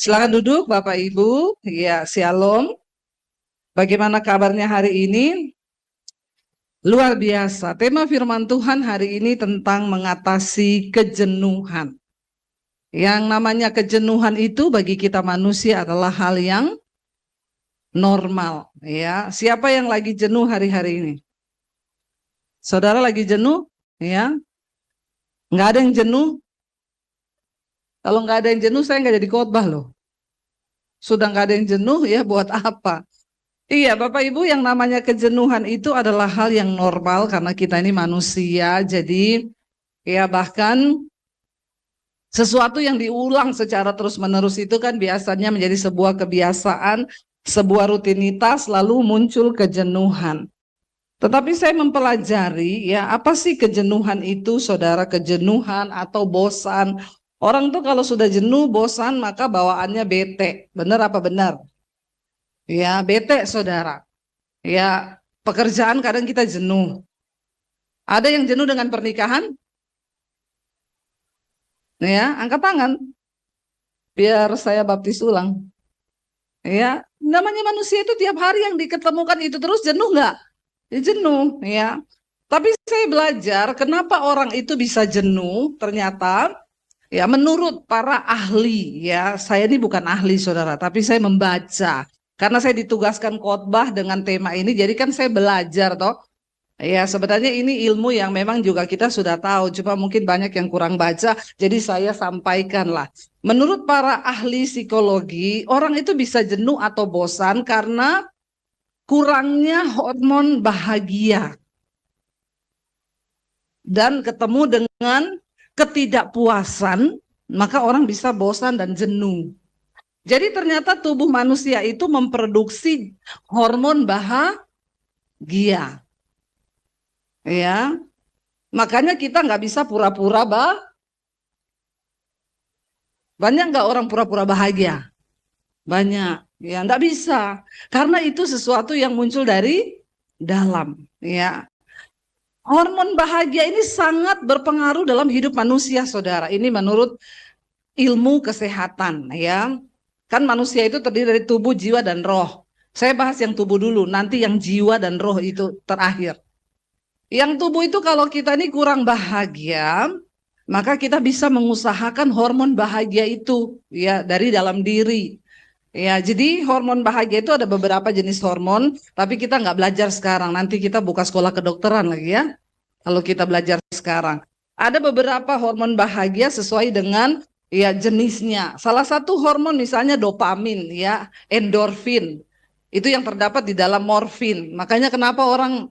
Silakan duduk Bapak Ibu. Ya, Shalom. Bagaimana kabarnya hari ini? Luar biasa. Tema firman Tuhan hari ini tentang mengatasi kejenuhan. Yang namanya kejenuhan itu bagi kita manusia adalah hal yang normal, ya. Siapa yang lagi jenuh hari-hari ini? Saudara lagi jenuh? Ya. Nggak ada yang jenuh? Kalau nggak ada yang jenuh, saya nggak jadi khotbah loh. Sudah nggak ada yang jenuh, ya buat apa? Iya, Bapak Ibu, yang namanya kejenuhan itu adalah hal yang normal karena kita ini manusia. Jadi, ya bahkan sesuatu yang diulang secara terus-menerus itu kan biasanya menjadi sebuah kebiasaan, sebuah rutinitas, lalu muncul kejenuhan. Tetapi saya mempelajari, ya apa sih kejenuhan itu, saudara? Kejenuhan atau bosan. Orang tuh kalau sudah jenuh, bosan, maka bawaannya bete. Benar apa benar? Ya, bete, saudara. Ya, pekerjaan kadang kita jenuh. Ada yang jenuh dengan pernikahan? Ya, angkat tangan. Biar saya baptis ulang. Ya, namanya manusia itu tiap hari yang diketemukan itu terus jenuh nggak? Ya, jenuh, ya. Tapi saya belajar kenapa orang itu bisa jenuh. Ternyata, ya menurut para ahli, ya saya ini bukan ahli saudara, tapi saya membaca. Karena saya ditugaskan khotbah dengan tema ini, jadi kan saya belajar toh. Ya, sebenarnya ini ilmu yang memang juga kita sudah tahu, cuma mungkin banyak yang kurang baca, jadi saya sampaikan lah. Menurut para ahli psikologi, orang itu bisa jenuh atau bosan karena kurangnya hormon bahagia dan ketemu dengan ketidakpuasan, maka orang bisa bosan dan jenuh. Jadi ternyata tubuh manusia itu memproduksi hormon bahagia. Ya, makanya kita nggak bisa pura-pura banyak nggak orang pura-pura bahagia? Banyak, ya nggak bisa. Karena itu sesuatu yang muncul dari dalam, ya. Hormon bahagia ini sangat berpengaruh dalam hidup manusia, saudara. Ini menurut ilmu kesehatan, ya. Kan manusia itu terdiri dari tubuh, jiwa, dan roh. Saya bahas yang tubuh dulu, nanti yang jiwa dan roh itu terakhir. Yang tubuh itu kalau kita ini kurang bahagia, maka kita bisa mengusahakan hormon bahagia itu ya dari dalam diri. Ya, jadi hormon bahagia itu ada beberapa jenis hormon, tapi kita nggak belajar sekarang. Nanti kita buka sekolah kedokteran lagi ya. Kalau kita belajar sekarang, ada beberapa hormon bahagia sesuai dengan ya jenisnya. Salah satu hormon misalnya dopamin ya, endorfin. Itu yang terdapat di dalam morfin. Makanya kenapa orang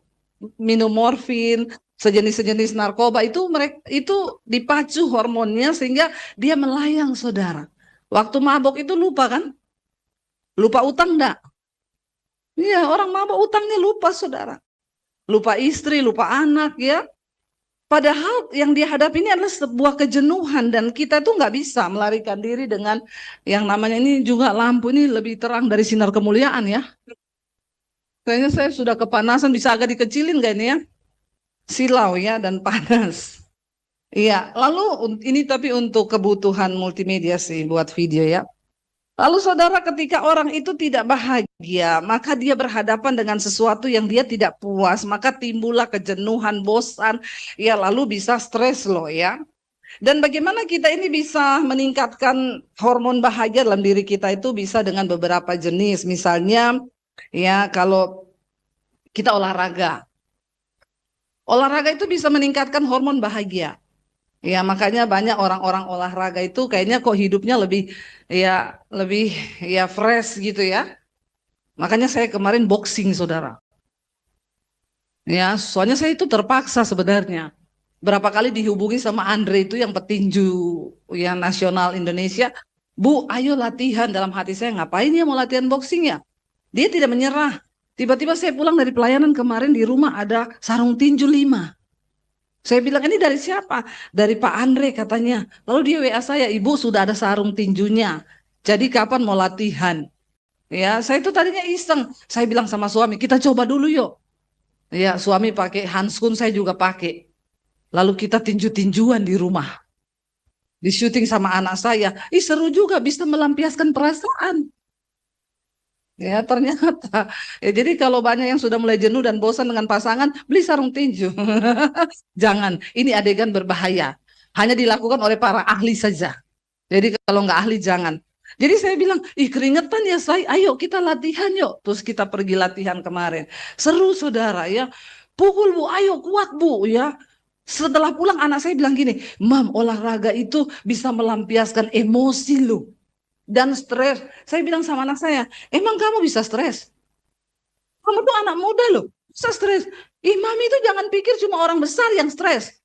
minum morfin, sejenis-sejenis narkoba itu mereka itu dipacu hormonnya sehingga dia melayang, saudara. Waktu mabok itu lupa kan? Lupa utang enggak? Iya, orang mabok utangnya lupa, saudara. Lupa istri, lupa anak ya. Padahal yang dihadapi ini adalah sebuah kejenuhan dan kita tuh nggak bisa melarikan diri dengan yang namanya ini juga lampu ini lebih terang dari sinar kemuliaan ya. Kayaknya saya sudah kepanasan, bisa agak dikecilin gak ini ya? Silau ya dan panas. Iya, lalu ini tapi untuk kebutuhan multimedia sih buat video ya. Lalu saudara ketika orang itu tidak bahagia, maka dia berhadapan dengan sesuatu yang dia tidak puas, maka timbullah kejenuhan, bosan, ya lalu bisa stres loh ya. Dan bagaimana kita ini bisa meningkatkan hormon bahagia dalam diri kita itu bisa dengan beberapa jenis. Misalnya ya kalau kita olahraga. Olahraga itu bisa meningkatkan hormon bahagia. Ya, makanya banyak orang-orang olahraga itu kayaknya kok hidupnya lebih ya fresh gitu ya. Makanya saya kemarin boxing, saudara. Ya, soalnya saya itu terpaksa sebenarnya. Berapa kali dihubungi sama Andre itu yang petinju yang nasional Indonesia. Bu, ayo latihan. Dalam hati saya, ngapain ya mau latihan boxing ya? Dia tidak menyerah. Tiba-tiba saya pulang dari pelayanan kemarin di rumah ada sarung tinju 5. Saya bilang ini dari siapa? Dari Pak Andre katanya. Lalu dia WA saya, Ibu sudah ada sarung tinjunya. Jadi kapan mau latihan? Ya, saya itu tadinya iseng. Saya bilang sama suami, kita coba dulu yuk. Ya, suami pakai handskun, saya juga pakai. Lalu kita tinju-tinjuan di rumah. di syuting sama anak saya. Seru juga, bisa melampiaskan perasaan. Ya, ternyata. Ya, jadi kalau banyak yang sudah mulai jenuh dan bosan dengan pasangan, beli sarung tinju. Jangan, ini adegan berbahaya. Hanya dilakukan oleh para ahli saja. Jadi kalau nggak ahli, jangan. Jadi saya bilang, keringetan ya saya, ayo kita latihan yuk. Terus kita pergi latihan kemarin. Seru saudara ya. Pukul bu, ayo kuat bu ya. Setelah pulang anak saya bilang gini, Mam, olahraga itu bisa melampiaskan emosi lu dan stres. Saya bilang sama anak saya, emang kamu bisa stres? Kamu tuh anak muda loh, bisa stres. Mami itu jangan pikir cuma orang besar yang stres.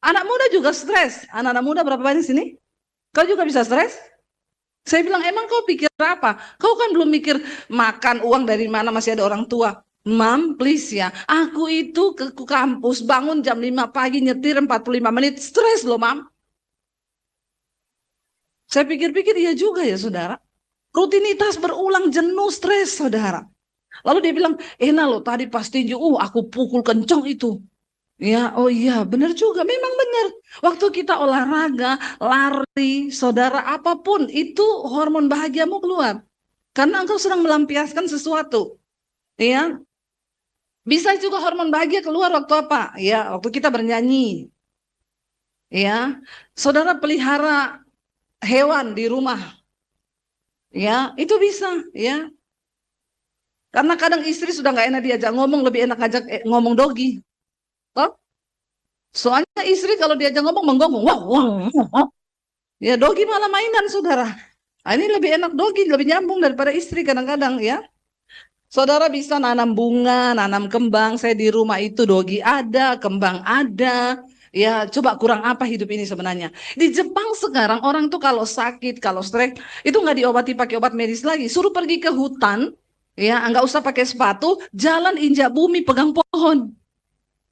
Anak muda juga stres. Anak-anak muda berapa banyak sini? Kau juga bisa stres? Saya bilang, emang kau pikir apa? Kau kan belum mikir makan uang dari mana, masih ada orang tua. Mam, please ya. Aku itu ke kampus bangun jam 5 pagi nyetir 45 menit. Stres loh, Mam. Saya pikir-pikir iya juga ya, saudara. Rutinitas berulang jenuh stres, saudara. Lalu dia bilang, enak loh tadi pas tinju, aku pukul kencang itu. Ya, oh iya, benar juga. Memang benar. Waktu kita olahraga, lari, saudara, apapun, itu hormon bahagiamu keluar. Karena engkau sedang melampiaskan sesuatu. Ya, bisa juga hormon bahagia keluar waktu apa? Ya, waktu kita bernyanyi. Ya, saudara pelihara hewan di rumah. Ya, itu bisa. Ya, karena kadang istri sudah nggak enak diajak ngomong, lebih enak ngajak ngomong dogi. Toh? Soalnya istri kalau diajak ngomong menggonggong, wah, wah, wah. Ya dogi malah mainan saudara. Ini lebih enak dogi, lebih nyambung daripada istri kadang-kadang ya. Saudara bisa nanam bunga, nanam kembang. Saya di rumah itu dogi ada, kembang ada. Ya coba kurang apa hidup ini sebenarnya. Di Jepang sekarang orang tuh kalau sakit, kalau stres, itu nggak diobati pakai obat medis lagi. Suruh pergi ke hutan, ya nggak usah pakai sepatu, jalan injak bumi, pegang pohon.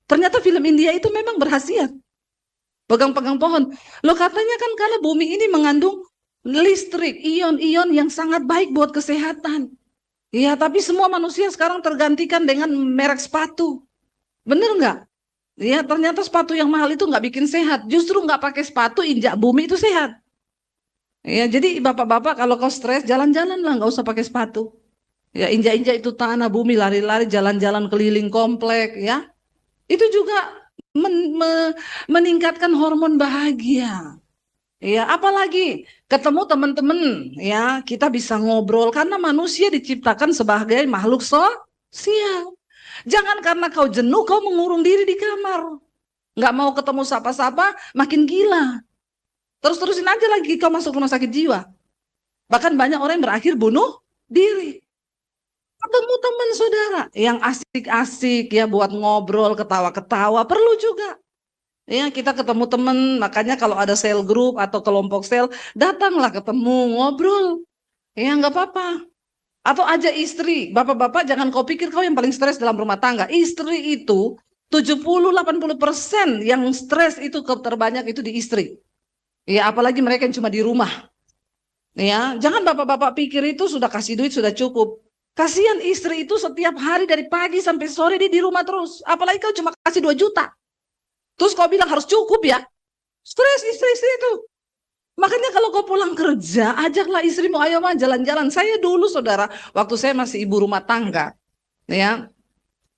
Ternyata film India itu memang berhasil. Pegang-pegang pohon. Loh katanya kan kalau bumi ini mengandung listrik, ion-ion yang sangat baik buat kesehatan. Iya, tapi semua manusia sekarang tergantikan dengan merek sepatu. Bener nggak? Ya, ternyata sepatu yang mahal itu nggak bikin sehat. Justru nggak pakai sepatu, injak bumi itu sehat. Ya, jadi bapak-bapak kalau kau stres, jalan-jalan lah, nggak usah pakai sepatu. Ya, injak-injak itu tanah, bumi, lari-lari, jalan-jalan keliling komplek, ya. Itu juga meningkatkan hormon bahagia. Ya, apalagi ketemu teman-teman, ya, kita bisa ngobrol karena manusia diciptakan sebagai makhluk sosial. Jangan karena kau jenuh kau mengurung diri di kamar. Nggak mau ketemu sapa-sapa, makin gila. Terus-terusin aja lagi kau masuk rumah sakit jiwa. Bahkan banyak orang yang berakhir bunuh diri. Ketemu teman saudara yang asik-asik ya buat ngobrol, ketawa-ketawa, perlu juga. Ya, kita ketemu teman, makanya kalau ada sel grup atau kelompok sel, datanglah ketemu, ngobrol. Ya, nggak apa-apa. Atau aja istri, bapak-bapak jangan kau pikir kau yang paling stres dalam rumah tangga. Istri itu 70-80% yang stres itu terbanyak itu di istri. Ya, apalagi mereka yang cuma di rumah. Ya, jangan bapak-bapak pikir itu sudah kasih duit sudah cukup. Kasihan istri itu setiap hari dari pagi sampai sore dia di rumah terus. Apalagi kau cuma kasih 2 juta. Terus kau bilang harus cukup ya. Stres istri-istri itu. Makanya kalau kau pulang kerja, ajaklah istrimu, ayo mah jalan-jalan. Saya dulu saudara, waktu saya masih ibu rumah tangga. Ya,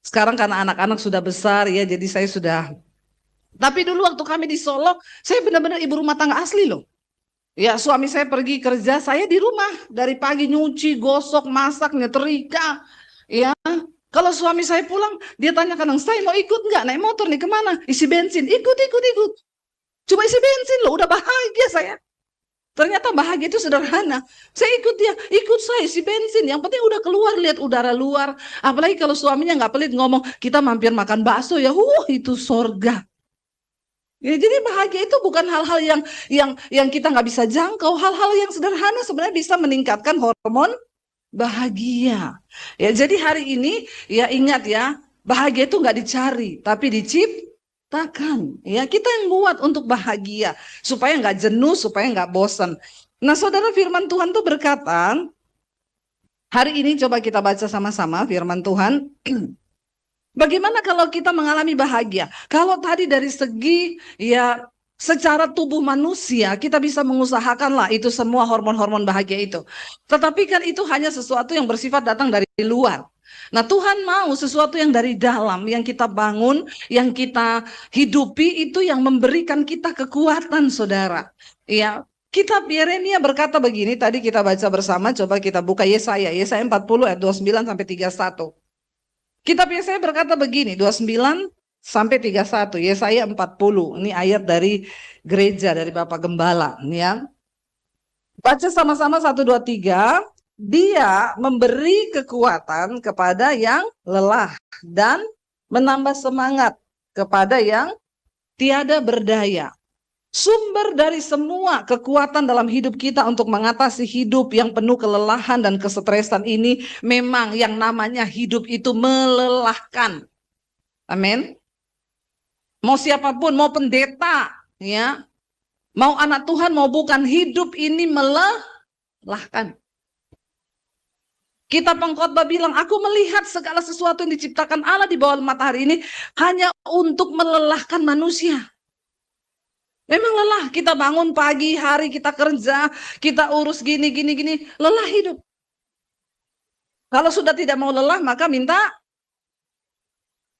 sekarang karena anak-anak sudah besar ya, jadi saya sudah. Tapi dulu waktu kami di Solo, saya benar-benar ibu rumah tangga asli loh. Ya, suami saya pergi kerja, saya di rumah. Dari pagi nyuci, gosok, masak, nyetrika. Ya, kalau suami saya pulang, dia tanya kadang, saya mau ikut nggak? Naik motor nih kemana? Isi bensin. Ikut. Cuma isi bensin loh, udah bahagia saya. Ternyata bahagia itu sederhana. Saya ikut dia, ikut saya isi bensin. Yang penting udah keluar, lihat udara luar. Apalagi kalau suaminya nggak pelit ngomong, kita mampir makan bakso ya, itu sorga. Ya, jadi bahagia itu bukan hal-hal yang kita nggak bisa jangkau. Hal-hal yang sederhana sebenarnya bisa meningkatkan hormon bahagia. Ya, jadi hari ini ya ingat ya, bahagia itu nggak dicari, tapi diciptakan. Ya, kita yang buat untuk bahagia supaya nggak jenuh, supaya nggak bosan. Nah, saudara, firman Tuhan tuh berkata, hari ini coba kita baca sama-sama firman Tuhan. Bagaimana kalau kita mengalami bahagia? Kalau tadi dari segi ya secara tubuh manusia kita bisa mengusahakan lah itu semua hormon-hormon bahagia itu. Tetapi kan itu hanya sesuatu yang bersifat datang dari luar. Nah, Tuhan mau sesuatu yang dari dalam, yang kita bangun, yang kita hidupi, itu yang memberikan kita kekuatan, saudara. Ya, kitab Yeremia berkata begini, tadi kita baca bersama, coba kita buka Yesaya 40 ayat 29 sampai 31. Kitab Yesaya berkata begini, 29 sampai 31, Yesaya 40. Ini ayat dari gereja, dari Bapak Gembala. Ya. Baca sama-sama 1, 2, 3. Dia memberi kekuatan kepada yang lelah dan menambah semangat kepada yang tiada berdaya. Sumber dari semua kekuatan dalam hidup kita untuk mengatasi hidup yang penuh kelelahan dan kesetresan ini memang yang namanya hidup itu melelahkan. Amin. Mau siapapun, mau pendeta, ya, mau anak Tuhan, mau bukan, hidup ini melelahkan. Kita pengkhotbah bilang, aku melihat segala sesuatu yang diciptakan Allah di bawah matahari ini hanya untuk melelahkan manusia. Memang lelah, kita bangun pagi hari, kita kerja, kita urus gini, lelah hidup. Kalau sudah tidak mau lelah, maka minta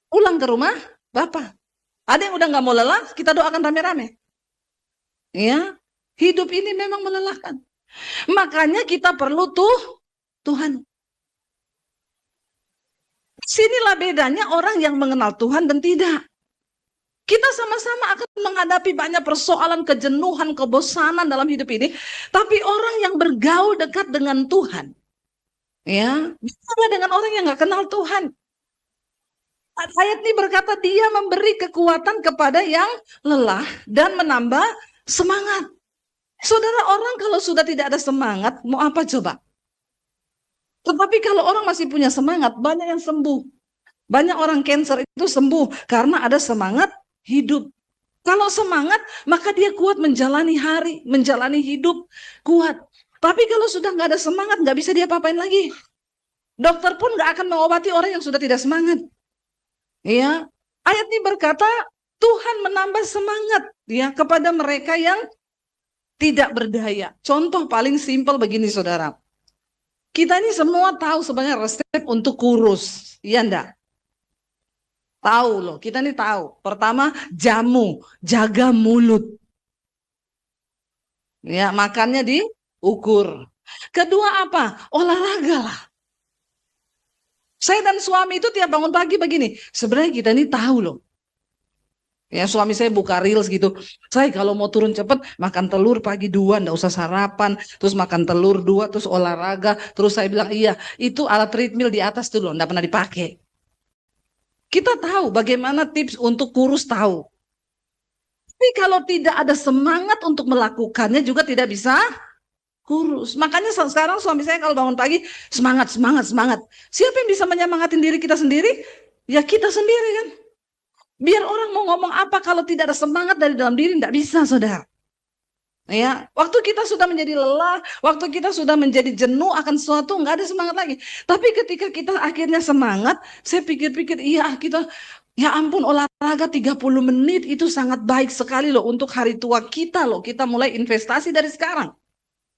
pulang ke rumah Bapak. Ada yang udah nggak mau lelah, kita doakan rame-rame. Ya, hidup ini memang melelahkan. Makanya kita perlu Tuhan. Sinilah bedanya orang yang mengenal Tuhan dan tidak. Kita sama-sama akan menghadapi banyak persoalan, kejenuhan, kebosanan dalam hidup ini. Tapi orang yang bergaul dekat dengan Tuhan, ya, beda dengan orang yang nggak kenal Tuhan. Ayat ini berkata dia memberi kekuatan kepada yang lelah dan menambah semangat. Saudara, orang kalau sudah tidak ada semangat, mau apa coba? Tetapi kalau orang masih punya semangat, banyak yang sembuh. Banyak orang cancer itu sembuh karena ada semangat hidup. Kalau semangat, maka dia kuat menjalani hari, menjalani hidup, kuat. Tapi kalau sudah nggak ada semangat, nggak bisa dia apa-apain lagi. Dokter pun nggak akan mengobati orang yang sudah tidak semangat. Ya, ayat ini berkata Tuhan menambah semangat ya kepada mereka yang tidak berdaya. Contoh paling simpel begini, saudara. Kita ini semua tahu sebenarnya resep untuk kurus, iya enggak? Tahu loh, kita ini tahu. Pertama, jamu, jaga mulut. Ya, makannya diukur. Kedua apa? Olahraga lah. Saya dan suami itu tiap bangun pagi begini. Sebenarnya kita ini tahu loh. Ya, suami saya buka reels gitu. Saya kalau mau turun cepat, makan telur pagi 2, enggak usah sarapan. Terus makan telur 2, terus olahraga. Terus saya bilang, iya, itu alat treadmill di atas tuh loh, enggak pernah dipakai. Kita tahu bagaimana tips untuk kurus, tahu. Tapi kalau tidak ada semangat untuk melakukannya juga tidak bisa kurus. Makanya sekarang suami saya kalau bangun pagi, semangat. Siapa yang bisa menyemangatin diri kita sendiri? Ya kita sendiri kan. Biar orang mau ngomong apa kalau tidak ada semangat dari dalam diri, tidak bisa, saudara. Ya, waktu kita sudah menjadi lelah, waktu kita sudah menjadi jenuh akan sesuatu, nggak ada semangat lagi. Tapi ketika kita akhirnya semangat, saya pikir-pikir, iya kita, ya ampun, olahraga 30 menit itu sangat baik sekali loh untuk hari tua kita loh. Kita mulai investasi dari sekarang.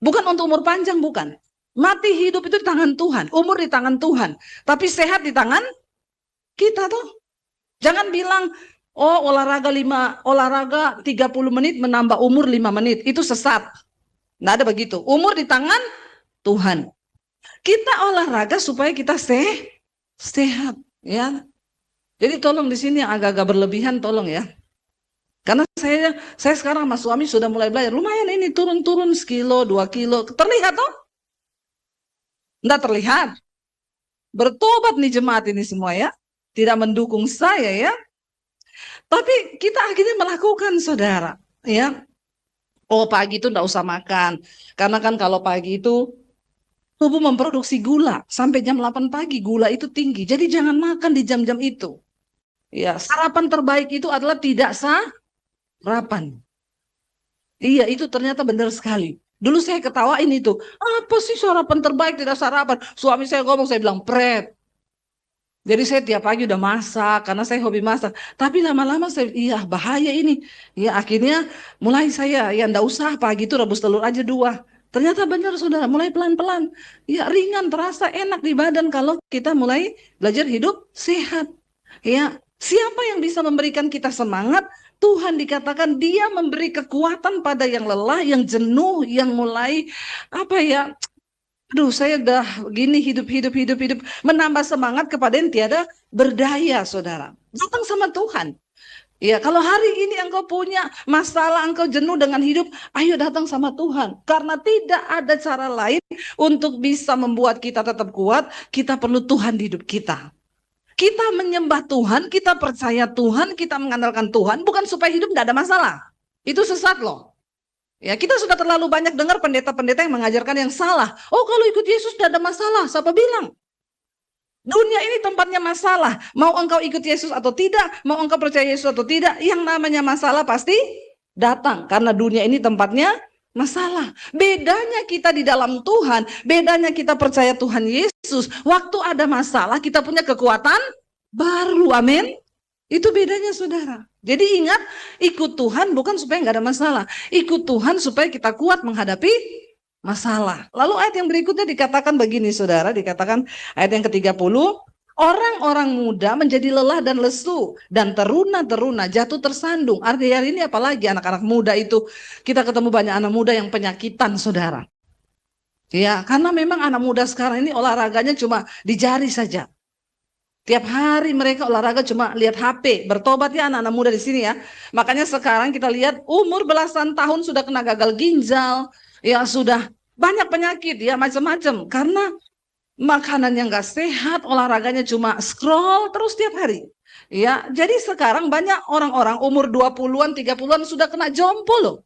Bukan untuk umur panjang, bukan. Mati hidup itu di tangan Tuhan, umur di tangan Tuhan. Tapi sehat di tangan kita tuh. Jangan bilang, oh olahraga 30 menit menambah umur 5 menit. Itu sesat. Nggak ada begitu. Umur di tangan Tuhan. Kita olahraga supaya kita sehat. Ya. Jadi tolong di sini yang agak-agak berlebihan tolong ya. Karena saya sekarang sama suami sudah mulai belajar. Lumayan ini turun-turun sekilo, 2 kilo. Terlihat toh? Nggak terlihat. Bertobat nih jemaat ini semua ya. Tidak mendukung saya ya. Tapi kita akhirnya melakukan, saudara. Ya. Oh pagi itu enggak usah makan. Karena kan kalau pagi itu tubuh memproduksi gula. Sampai jam 8 pagi gula itu tinggi. Jadi jangan makan di jam-jam itu. Ya, sarapan terbaik itu adalah tidak sarapan. Iya, itu ternyata benar sekali. Dulu saya ketawain itu. Apa sih sarapan terbaik tidak sarapan? Suami saya ngomong, saya bilang, Pret. Jadi saya tiap pagi udah masak karena saya hobi masak. Tapi lama-lama saya, iya bahaya ini. Ya akhirnya mulai saya ya ndak usah pagi itu rebus telur aja 2. Ternyata benar saudara, mulai pelan-pelan. Ya ringan, terasa enak di badan kalau kita mulai belajar hidup sehat. Ya, siapa yang bisa memberikan kita semangat? Tuhan, dikatakan dia memberi kekuatan pada yang lelah, yang jenuh, yang mulai apa ya? Aduh, saya udah gini hidup, menambah semangat kepada yang tiada berdaya, saudara. Datang sama Tuhan. Ya, kalau hari ini engkau punya masalah, engkau jenuh dengan hidup, ayo datang sama Tuhan. Karena tidak ada cara lain untuk bisa membuat kita tetap kuat, kita perlu Tuhan di hidup kita. Kita menyembah Tuhan, kita percaya Tuhan, kita mengandalkan Tuhan, bukan supaya hidup tidak ada masalah. Itu sesat loh. Ya, kita sudah terlalu banyak dengar pendeta-pendeta yang mengajarkan yang salah. Oh, kalau ikut Yesus tidak ada masalah. Siapa bilang? Dunia ini tempatnya masalah. Mau engkau ikut Yesus atau tidak, mau engkau percaya Yesus atau tidak, yang namanya masalah pasti datang. Karena dunia ini tempatnya masalah. Bedanya kita di dalam Tuhan, bedanya kita percaya Tuhan Yesus. Waktu ada masalah, kita punya kekuatan baru. Amin. Itu bedanya, saudara. Jadi ingat, ikut Tuhan bukan supaya nggak ada masalah. Ikut Tuhan supaya kita kuat menghadapi masalah. Lalu ayat yang berikutnya dikatakan begini, saudara. Dikatakan ayat yang ke-30. Orang-orang muda menjadi lelah dan lesu. Dan teruna-teruna jatuh tersandung. Artinya hari ini apalagi anak-anak muda itu. Kita ketemu banyak anak muda yang penyakitan, saudara. Ya, karena memang anak muda sekarang ini olahraganya cuma di jari saja. Tiap hari mereka olahraga cuma lihat HP. Bertobat ya anak-anak muda di sini ya. Makanya sekarang kita lihat umur belasan tahun sudah kena gagal ginjal. Ya sudah banyak penyakit ya macam-macam. Karena makanannya nggak sehat, olahraganya cuma scroll terus tiap hari. Ya, jadi sekarang banyak orang-orang umur 20-an, 30-an sudah kena jompo loh.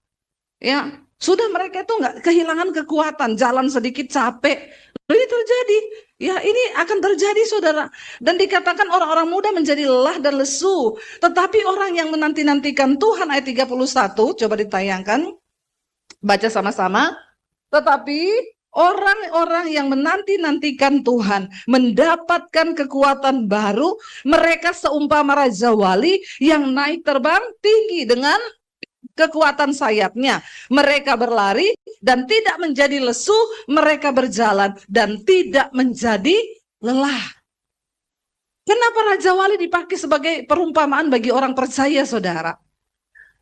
Ya, sudah mereka itu nggak kehilangan kekuatan, jalan sedikit capek. Ini terjadi. Ya, ini akan terjadi, saudara. Dan dikatakan orang-orang muda menjadi lelah dan lesu. Tetapi orang yang menanti-nantikan Tuhan, ayat 31, coba ditayangkan. Baca sama-sama. Tetapi orang-orang yang menanti-nantikan Tuhan mendapatkan kekuatan baru. Mereka seumpama Raja Wali yang naik terbang tinggi dengan kekuatan sayapnya. Mereka berlari dan tidak menjadi lesu, mereka berjalan dan tidak menjadi lelah. Kenapa Raja Wali dipakai sebagai perumpamaan bagi orang percaya, saudara?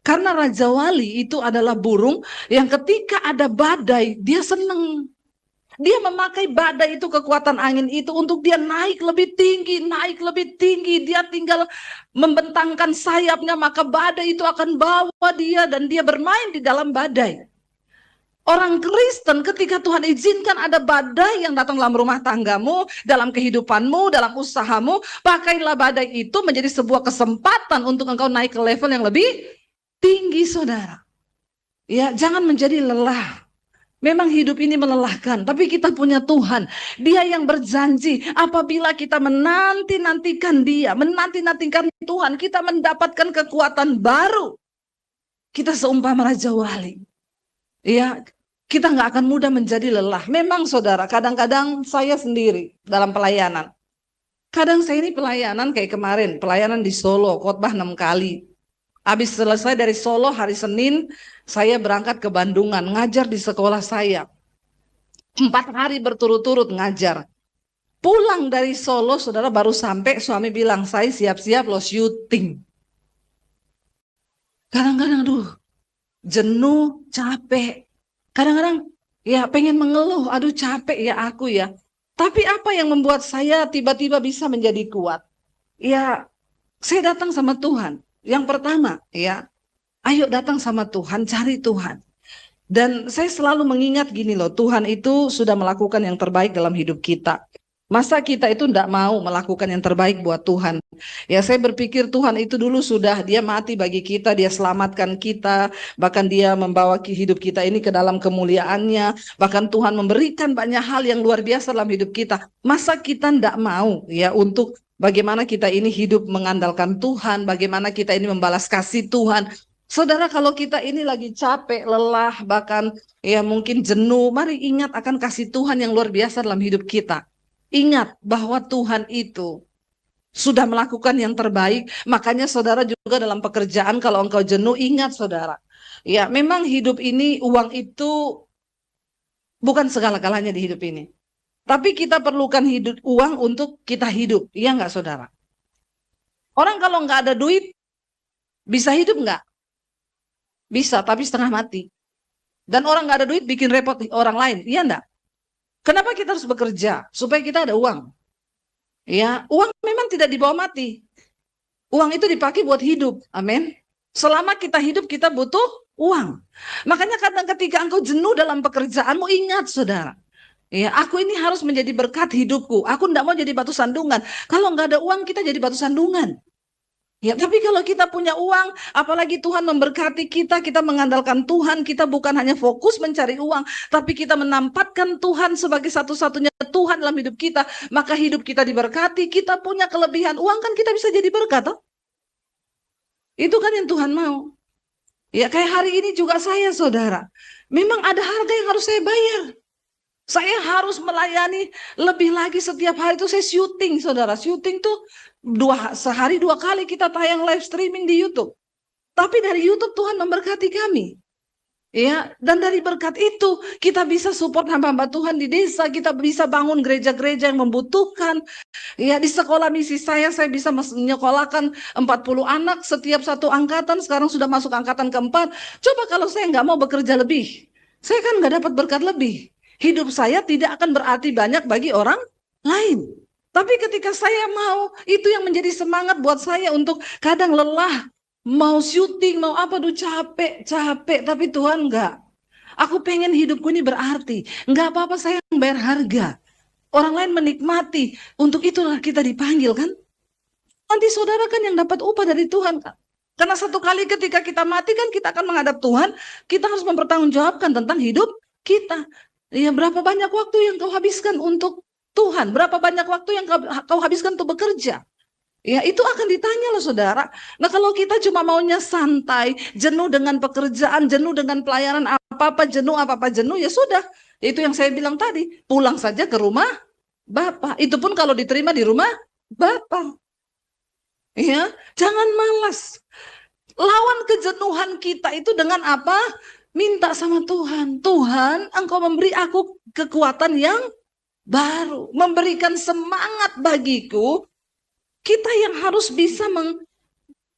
Karena Raja Wali itu adalah burung yang ketika ada badai, dia senang. Dia memakai badai itu, kekuatan angin itu untuk dia naik lebih tinggi, naik lebih tinggi. Dia tinggal membentangkan sayapnya, maka badai itu akan bawa dia dan dia bermain di dalam badai. Orang Kristen ketika Tuhan izinkan ada badai yang datang dalam rumah tanggamu, dalam kehidupanmu, dalam usahamu, pakailah badai itu menjadi sebuah kesempatan untuk engkau naik ke level yang lebih tinggi, saudara. Ya, jangan menjadi lelah. Memang hidup ini melelahkan, tapi kita punya Tuhan. Dia yang berjanji apabila kita menanti-nantikan Dia, menanti-nantikan Tuhan, kita mendapatkan kekuatan baru. Kita seumpama Raja Wali. Ya, kita nggak akan mudah menjadi lelah. Memang, saudara, kadang-kadang saya sendiri dalam pelayanan. Kadang saya ini pelayanan kayak kemarin, pelayanan di Solo, khotbah 6 kali. Habis selesai dari Solo hari Senin, saya berangkat ke Bandungan, ngajar di sekolah saya. 4 hari berturut-turut ngajar. Pulang dari Solo, saudara, baru sampai, suami bilang, saya siap-siap loh syuting. Kadang-kadang, aduh, jenuh, capek. Kadang-kadang, ya pengen mengeluh, aduh capek ya aku ya. Tapi apa yang membuat saya tiba-tiba bisa menjadi kuat? Ya, saya datang sama Tuhan. Yang pertama, ya, ayo datang sama Tuhan, cari Tuhan. Dan saya selalu mengingat gini loh, Tuhan itu sudah melakukan yang terbaik dalam hidup kita. Masa kita itu tidak mau melakukan yang terbaik buat Tuhan? Ya, saya berpikir Tuhan itu dulu sudah, Dia mati bagi kita, Dia selamatkan kita, bahkan Dia membawa hidup kita ini ke dalam kemuliaannya, bahkan Tuhan memberikan banyak hal yang luar biasa dalam hidup kita. Masa kita tidak mau ya untuk bagaimana kita ini hidup mengandalkan Tuhan, bagaimana kita ini membalas kasih Tuhan. Saudara, kalau kita ini lagi capek, lelah, bahkan ya mungkin jenuh, mari ingat akan kasih Tuhan yang luar biasa dalam hidup kita. Ingat bahwa Tuhan itu sudah melakukan yang terbaik. Makanya saudara juga dalam pekerjaan kalau engkau jenuh, ingat saudara. Ya, memang hidup ini, uang itu bukan segala-galanya di hidup ini. Tapi kita perlukan uang untuk kita hidup. Iya nggak saudara? Orang kalau nggak ada duit, bisa hidup nggak? Bisa, tapi setengah mati. Dan orang nggak ada duit bikin repot orang lain. Iya nggak? Kenapa kita harus bekerja? Supaya kita ada uang. Ya, uang memang tidak dibawa mati. Uang itu dipakai buat hidup. Amin. Selama kita hidup, kita butuh uang. Makanya kadang ketika engkau jenuh dalam pekerjaanmu, ingat saudara. Ya, aku ini harus menjadi berkat hidupku. Aku tidak mau jadi batu sandungan. Kalau nggak ada uang, kita jadi batu sandungan. Ya, tapi kalau kita punya uang, apalagi Tuhan memberkati kita, kita mengandalkan Tuhan, kita bukan hanya fokus mencari uang, tapi kita menampatkan Tuhan sebagai satu-satunya Tuhan dalam hidup kita, maka hidup kita diberkati, kita punya kelebihan uang, kan kita bisa jadi berkat, toh? Itu kan yang Tuhan mau. Ya, kayak hari ini juga saya, saudara. Memang ada harga yang harus saya bayar. Saya harus melayani lebih lagi. Setiap hari itu saya syuting, saudara. Syuting tuh sehari 2 kali kita tayang live streaming di YouTube. Tapi dari YouTube Tuhan memberkati kami. Ya, dan dari berkat itu kita bisa support hamba-hamba Tuhan di desa, kita bisa bangun gereja-gereja yang membutuhkan. Ya, di sekolah misi saya bisa menyekolahkan 40 anak setiap satu angkatan, sekarang sudah masuk angkatan keempat. Coba kalau saya nggak mau bekerja lebih, saya kan nggak dapat berkat lebih. Hidup saya tidak akan berarti banyak bagi orang lain. Tapi ketika saya mau, itu yang menjadi semangat buat saya untuk kadang lelah, mau syuting, mau apa, capek, tapi Tuhan enggak. Aku pengen hidupku ini berarti. Enggak apa-apa saya yang bayar harga. Orang lain menikmati. Untuk itulah kita dipanggil kan. Nanti saudara kan yang dapat upah dari Tuhan kan. Karena satu kali ketika kita mati kan kita akan menghadap Tuhan. Kita harus mempertanggungjawabkan tentang hidup kita. Ya, berapa banyak waktu yang kau habiskan untuk Tuhan? Berapa banyak waktu yang kau habiskan untuk bekerja? Ya, itu akan ditanya loh saudara. Nah, kalau kita cuma maunya santai, jenuh dengan pekerjaan, jenuh dengan pelayanan, apa-apa jenuh, ya sudah. Itu yang saya bilang tadi, pulang saja ke rumah Bapak. Itu pun kalau diterima di rumah Bapak. Ya, jangan malas. Lawan kejenuhan kita itu dengan apa? Minta sama Tuhan. Tuhan, Engkau memberi aku kekuatan yang baru. Memberikan semangat bagiku. Kita yang harus bisa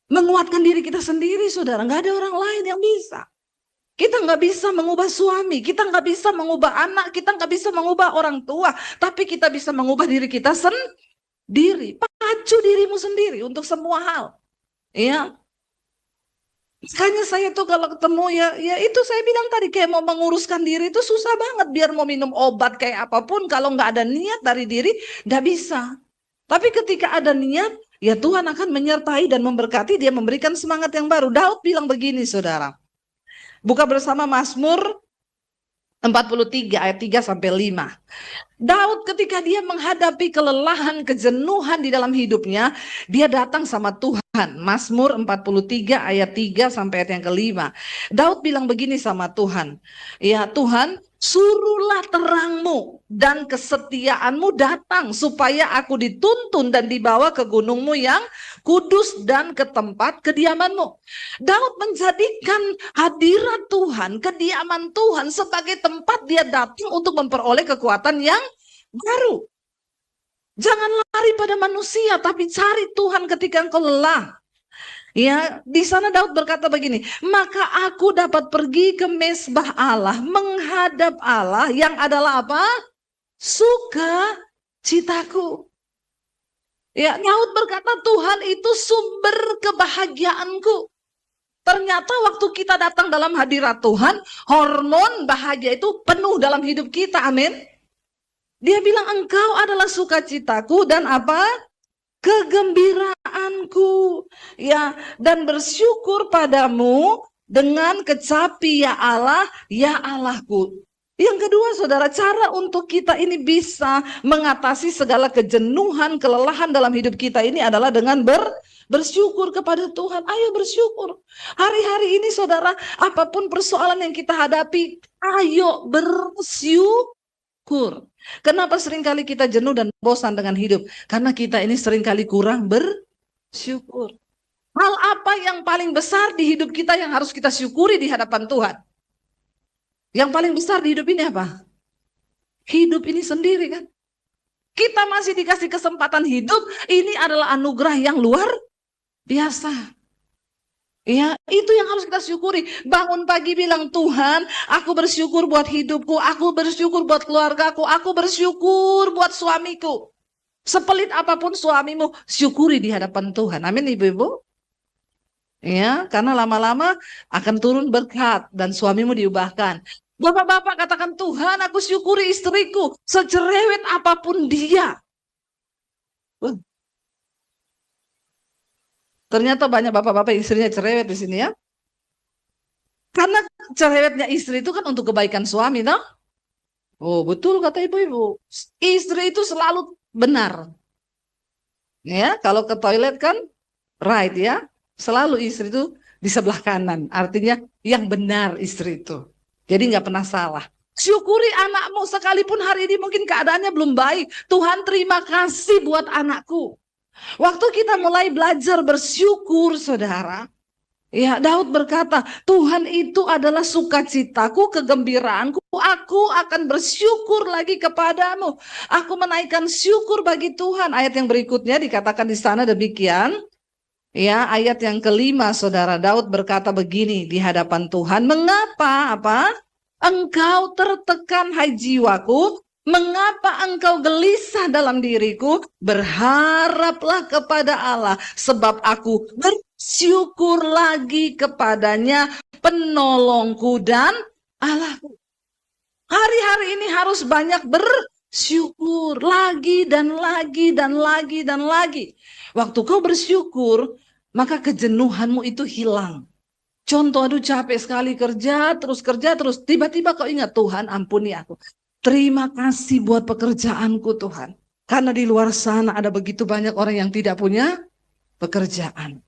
menguatkan diri kita sendiri, saudara. Nggak ada orang lain yang bisa. Kita nggak bisa mengubah suami. Kita nggak bisa mengubah anak. Kita nggak bisa mengubah orang tua. Tapi kita bisa mengubah diri kita sendiri. Pacu dirimu sendiri untuk semua hal. Ya. Makanya saya tuh kalau ketemu ya itu saya bilang tadi kayak mau menguruskan diri itu susah banget. Biar mau minum obat kayak apapun kalau nggak ada niat dari diri nggak bisa. Tapi ketika ada niat ya Tuhan akan menyertai dan memberkati, dia memberikan semangat yang baru. Daud bilang begini saudara. Buka bersama Mazmur 43 ayat 3 sampai 5. Daud ketika dia menghadapi kelelahan, kejenuhan di dalam hidupnya, dia datang sama Tuhan. Mazmur 43 ayat 3 sampai ayat yang kelima. Daud bilang begini sama Tuhan. Ya Tuhan, suruhlah terangmu dan kesetiaanmu datang supaya aku dituntun dan dibawa ke gunungmu yang kudus dan ke tempat kediamanmu. Daud menjadikan hadirat Tuhan, kediaman Tuhan sebagai tempat dia datang untuk memperoleh kekuatan yang baru. Jangan lari pada manusia, tapi cari Tuhan ketika engkau lelah. Ya, di sana Daud berkata begini, maka aku dapat pergi ke mezbah Allah, menghadap Allah yang adalah apa? Sukacitaku. Ya, Daud berkata Tuhan itu sumber kebahagiaanku. Ternyata waktu kita datang dalam hadirat Tuhan, hormon bahagia itu penuh dalam hidup kita, amin. Dia bilang engkau adalah sukacitaku dan apa? Kegembiraanku. Ya, dan bersyukur padamu dengan kecapi ya Allah, ya Allahku. Yang kedua saudara, cara untuk kita ini bisa mengatasi segala kejenuhan, kelelahan dalam hidup kita ini adalah dengan bersyukur kepada Tuhan. Ayo bersyukur. Hari-hari ini saudara, apapun persoalan yang kita hadapi, ayo bersyukur. bersyukur. Kenapa seringkali kita jenuh dan bosan dengan hidup? Karena kita ini seringkali kurang bersyukur. Hal apa yang paling besar di hidup kita yang harus kita syukuri di hadapan Tuhan? Yang paling besar di hidup ini apa? Hidup ini sendiri kan. Kita masih dikasih kesempatan hidup, ini adalah anugerah yang luar biasa. Ya, itu yang harus kita syukuri. Bangun pagi bilang, Tuhan, aku bersyukur buat hidupku, aku bersyukur buat keluargaku, aku bersyukur buat suamiku. Sepelit apapun suamimu, syukuri di hadapan Tuhan. Amin, ibu-ibu. Ya, karena lama-lama akan turun berkat dan suamimu diubahkan. Bapak-bapak katakan, Tuhan, aku syukuri istriku, secerewet apapun dia. Ternyata banyak bapak-bapak istrinya cerewet di sini ya. Karena cerewetnya istri itu kan untuk kebaikan suami, no? Oh, betul kata ibu-ibu. Istri itu selalu benar. Ya, kalau ke toilet kan right ya. Selalu istri itu di sebelah kanan. Artinya yang benar istri itu. Jadi nggak pernah salah. Syukuri anakmu sekalipun hari ini mungkin keadaannya belum baik. Tuhan terima kasih buat anakku. Waktu kita mulai belajar bersyukur, saudara. Ya, Daud berkata, Tuhan itu adalah sukacitaku, kegembiraanku. Aku akan bersyukur lagi kepadamu. Aku menaikkan syukur bagi Tuhan. Ayat yang berikutnya dikatakan di sana demikian. Ya, ayat yang kelima, saudara, Daud berkata begini di hadapan Tuhan, mengapa engkau tertekan hai jiwaku, mengapa engkau gelisah dalam diriku, berharaplah kepada Allah, sebab aku bersyukur lagi kepadanya, penolongku dan Allahku. Hari-hari ini harus banyak bersyukur, lagi dan lagi dan lagi dan lagi. Waktu kau bersyukur, maka kejenuhanmu itu hilang. Contoh, aduh capek sekali kerja terus, tiba-tiba kau ingat, Tuhan ampuni aku. Terima kasih buat pekerjaanku Tuhan. Karena di luar sana ada begitu banyak orang yang tidak punya pekerjaan.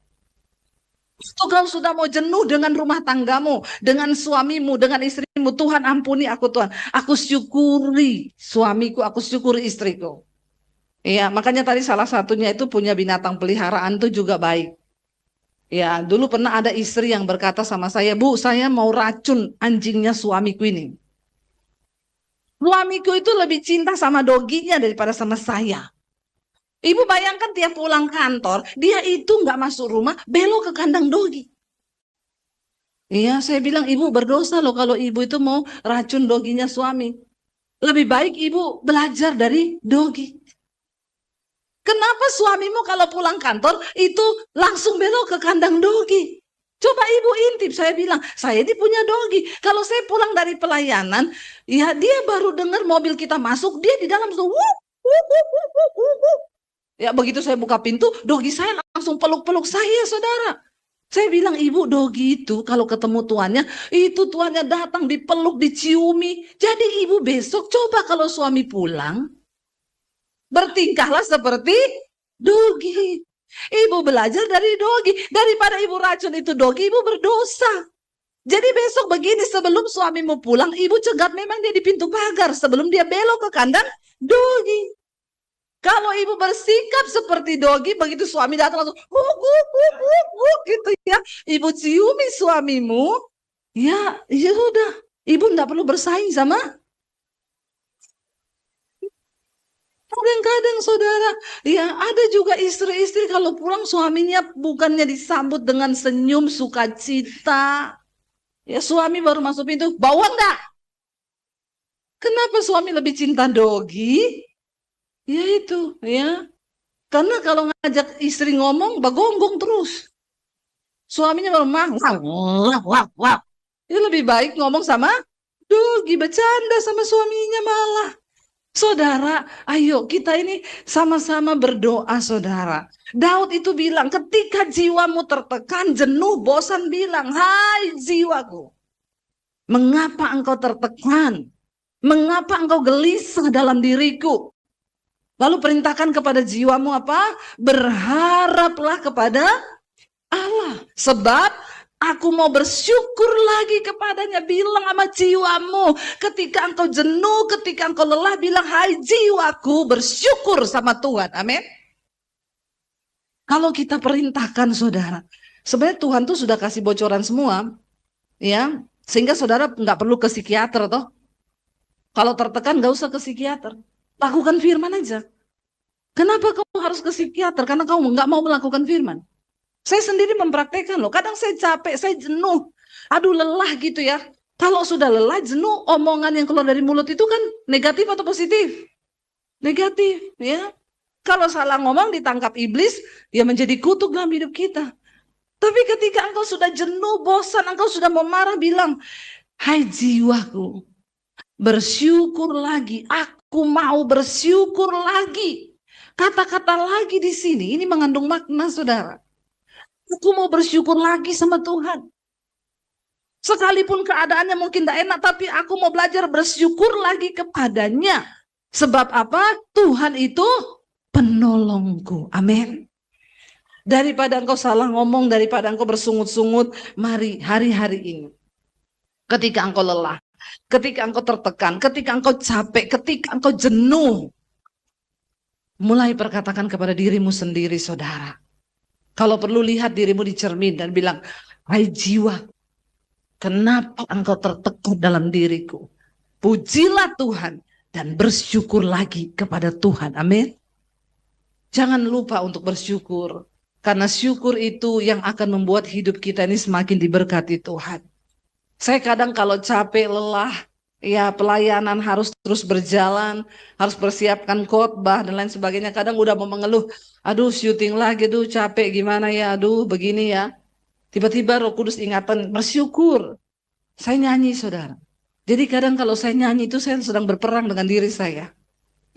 Waktu kau sudah mau jenuh dengan rumah tanggamu, dengan suamimu, dengan istrimu, Tuhan ampuni aku Tuhan. Aku syukuri suamiku, aku syukuri istriku. Iya, makanya tadi salah satunya itu punya binatang peliharaan itu juga baik. Ya, dulu pernah ada istri yang berkata sama saya, Bu, saya mau racun anjingnya suamiku ini. Suamiku itu lebih cinta sama doginya daripada sama saya. Ibu bayangkan tiap pulang kantor, dia itu nggak masuk rumah, belok ke kandang dogi. Iya, saya bilang, Ibu berdosa loh kalau ibu itu mau racun doginya suami. Lebih baik ibu belajar dari dogi. Kenapa suamimu kalau pulang kantor itu langsung belok ke kandang dogi? Coba ibu intip, saya bilang, saya ini punya dogi. Kalau saya pulang dari pelayanan, ya dia baru dengar mobil kita masuk, dia di dalam tuh, ya begitu saya buka pintu, dogi saya langsung peluk-peluk saya, saudara. Saya bilang, ibu dogi itu kalau ketemu tuannya, itu tuannya datang dipeluk, diciumi. Jadi ibu besok coba kalau suami pulang, bertingkahlah seperti dogi. Ibu belajar dari dogi. Daripada ibu racun itu dogi, ibu berdosa. Jadi besok begini, sebelum suamimu pulang, ibu cegat memang dia di pintu pagar sebelum dia belok ke kandang dogi. Kalau ibu bersikap seperti dogi, begitu suami datang langsung gitu ya. Ibu ciumi suamimu, ya sudah. Ibu enggak perlu bersaing sama. Kadang-kadang saudara, ya ada juga istri-istri kalau pulang suaminya bukannya disambut dengan senyum sukacita. Ya suami baru masuk pintu, bawa enggak? Kenapa suami lebih cinta dogi? Ya itu, ya. Karena kalau ngajak istri ngomong, bagonggong terus. Suaminya baru wah. Ya lebih baik ngomong sama dogi, bercanda sama suaminya malah. Saudara, ayo kita ini sama-sama berdoa, saudara. Daud itu bilang, ketika jiwamu tertekan, jenuh, bosan, bilang, hai jiwaku, mengapa engkau tertekan? Mengapa engkau gelisah dalam diriku? Lalu perintahkan kepada jiwamu apa? Berharaplah kepada Allah. Sebab Aku mau bersyukur lagi kepadanya. Bilang sama jiwamu. Ketika engkau jenuh, ketika engkau lelah, bilang, hai jiwaku, bersyukur sama Tuhan. Amin. Kalau kita perintahkan, saudara, sebenarnya Tuhan tuh sudah kasih bocoran semua, ya, sehingga saudara nggak perlu ke psikiater, toh. Kalau tertekan nggak usah ke psikiater, lakukan firman aja. Kenapa kamu harus ke psikiater? Karena kamu nggak mau melakukan firman. Saya sendiri mempraktekkan loh. Kadang saya capek, saya jenuh, aduh lelah gitu ya. Kalau sudah lelah, jenuh, omongan yang keluar dari mulut itu kan negatif atau positif? Negatif, ya. Kalau salah ngomong ditangkap iblis, ya menjadi kutuk dalam hidup kita. Tapi ketika engkau sudah jenuh, bosan, engkau sudah mau marah, bilang, hai jiwaku, bersyukur lagi. Aku mau bersyukur lagi. Kata-kata lagi di sini, ini mengandung makna, saudara. Aku mau bersyukur lagi sama Tuhan. Sekalipun keadaannya mungkin tidak enak, tapi aku mau belajar bersyukur lagi kepadanya. Sebab apa? Tuhan itu penolongku. Amin. Daripada engkau salah ngomong, daripada engkau bersungut-sungut, mari hari-hari ini. Ketika engkau lelah, ketika engkau tertekan, ketika engkau capek, ketika engkau jenuh, mulai perkatakan kepada dirimu sendiri, saudara. Kalau perlu lihat dirimu di cermin dan bilang, hai jiwa, kenapa engkau tertekan dalam diriku? Pujilah Tuhan dan bersyukur lagi kepada Tuhan. Amin. Jangan lupa untuk bersyukur. Karena syukur itu yang akan membuat hidup kita ini semakin diberkati Tuhan. Saya kadang kalau capek, lelah, ya pelayanan harus terus berjalan, harus persiapkan khotbah dan lain sebagainya. Kadang udah mau mengeluh, aduh syuting lagi, aduh capek gimana ya, aduh begini ya. Tiba-tiba Roh Kudus ingatan, bersyukur. Saya nyanyi, saudara. Jadi kadang kalau saya nyanyi itu saya sedang berperang dengan diri saya.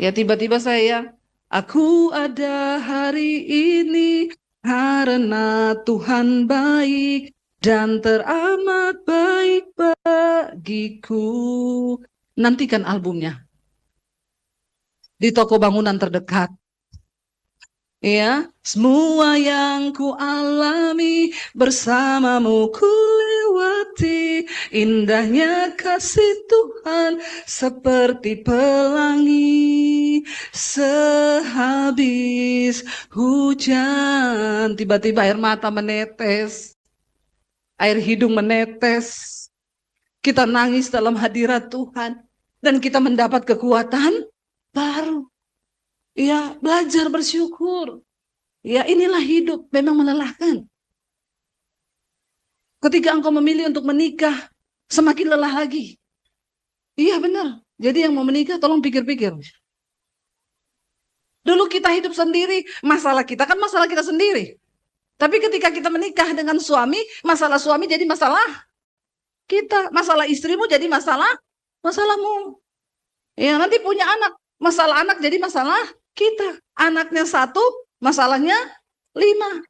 Ya tiba-tiba saya, aku ada hari ini karena Tuhan baik dan teramat baik bagiku. Nantikan albumnya di toko bangunan terdekat. Ya, semua yang ku alami bersamamu ku lewati, indahnya kasih Tuhan seperti pelangi. Sehabis hujan, tiba-tiba air mata menetes, air hidung menetes. Kita nangis dalam hadirat Tuhan dan kita mendapat kekuatan baru. Ya, belajar bersyukur. Ya, inilah hidup, memang melelahkan. Ketika engkau memilih untuk menikah, semakin lelah lagi. Iya benar. Jadi yang mau menikah tolong pikir-pikir. Dulu kita hidup sendiri, masalah kita kan masalah kita sendiri. Tapi ketika kita menikah dengan suami, masalah suami jadi masalah kita. Masalah istrimu jadi masalahmu. Ya, nanti punya anak, masalah anak jadi masalah kita. Anaknya 1, masalahnya 5.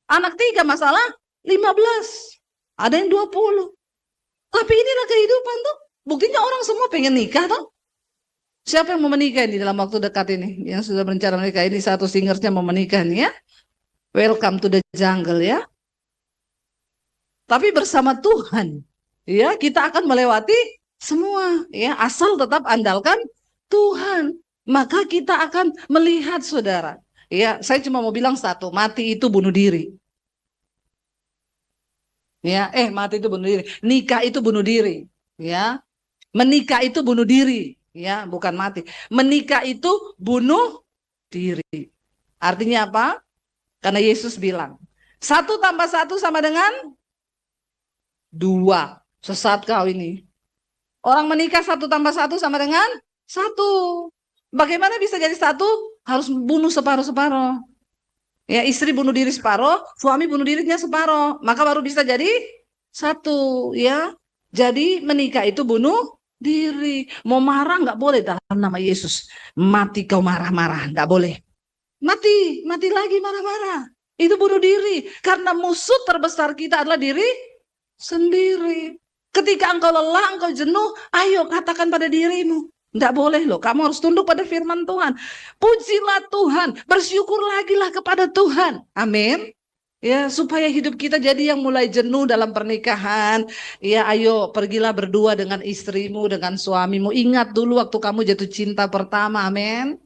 Anak 3, masalah 15. Ada yang 20. Tapi inilah kehidupan tuh. Buktinya orang semua pengen nikah tuh. Siapa yang mau menikah ini dalam waktu dekat ini? Yang sudah berencana menikah ini, satu singersnya mau menikah nih ya. Welcome to the jungle ya. Tapi bersama Tuhan, ya kita akan melewati semua. Ya, asal tetap andalkan Tuhan. Maka kita akan melihat, saudara. Ya, saya cuma mau bilang satu, mati itu bunuh diri. Ya, mati itu bunuh diri. Nikah itu bunuh diri. Ya, menikah itu bunuh diri. Ya, bukan mati. Menikah itu bunuh diri. Artinya apa? Karena Yesus bilang, 1 tambah 1 sama dengan 2. Sesat kau ini. Orang menikah 1 tambah 1 sama dengan 1. Bagaimana bisa jadi 1? Harus bunuh separuh-separuh. Ya, istri bunuh diri separuh, suami bunuh dirinya separuh. Maka baru bisa jadi 1. Ya, jadi menikah itu bunuh diri. Mau marah nggak boleh dalam nama Yesus. Mati kau marah-marah, nggak boleh. Mati lagi marah-marah. Itu bunuh diri. Karena musuh terbesar kita adalah diri sendiri. Ketika engkau lelah, engkau jenuh, ayo katakan pada dirimu. Tidak boleh loh, kamu harus tunduk pada firman Tuhan. Pujilah Tuhan, bersyukur lagi lah kepada Tuhan. Amin. Ya, supaya hidup kita jadi yang mulai jenuh dalam pernikahan. Ya, ayo pergilah berdua dengan istrimu, dengan suamimu. Ingat dulu waktu kamu jatuh cinta pertama, amin.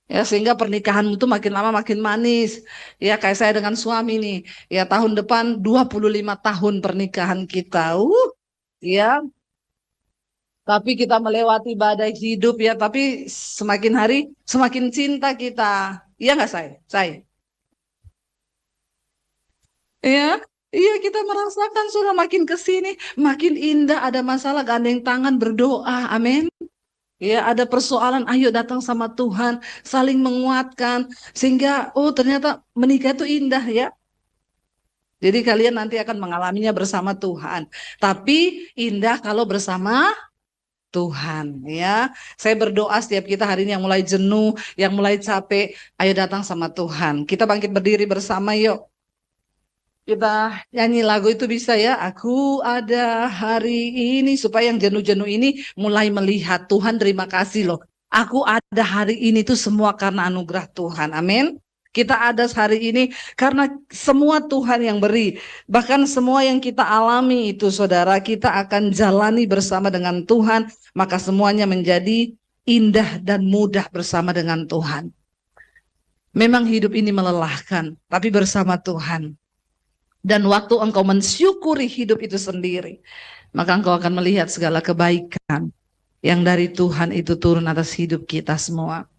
Ya, sehingga pernikahanmu tuh makin lama makin manis. Ya, kayak saya dengan suami nih. Ya, tahun depan 25 tahun pernikahan kita. Ya, tapi kita melewati badai hidup ya, tapi semakin hari semakin cinta kita. Iya nggak, saya? Saya. Ya, iya kita merasakan sudah makin ke sini, makin indah, ada masalah gandeng tangan berdoa, amin. Ya, ada persoalan, ayo datang sama Tuhan, saling menguatkan, sehingga oh ternyata menikah itu indah ya. Jadi kalian nanti akan mengalaminya bersama Tuhan. Tapi indah kalau bersama Tuhan ya. Saya berdoa setiap kita hari ini yang mulai jenuh, yang mulai capek, ayo datang sama Tuhan. Kita bangkit berdiri bersama yuk. Kita nyanyi lagu itu bisa ya. Aku ada hari ini supaya yang jenuh-jenuh ini mulai melihat Tuhan, terima kasih loh. Aku ada hari ini tuh semua karena anugerah Tuhan. Amin. Kita ada hari ini karena semua Tuhan yang beri. Bahkan semua yang kita alami itu saudara, kita akan jalani bersama dengan Tuhan. Maka semuanya menjadi indah dan mudah bersama dengan Tuhan. Memang hidup ini melelahkan, tapi bersama Tuhan. Dan waktu engkau mensyukuri hidup itu sendiri, maka engkau akan melihat segala kebaikan yang dari Tuhan itu turun atas hidup kita semua.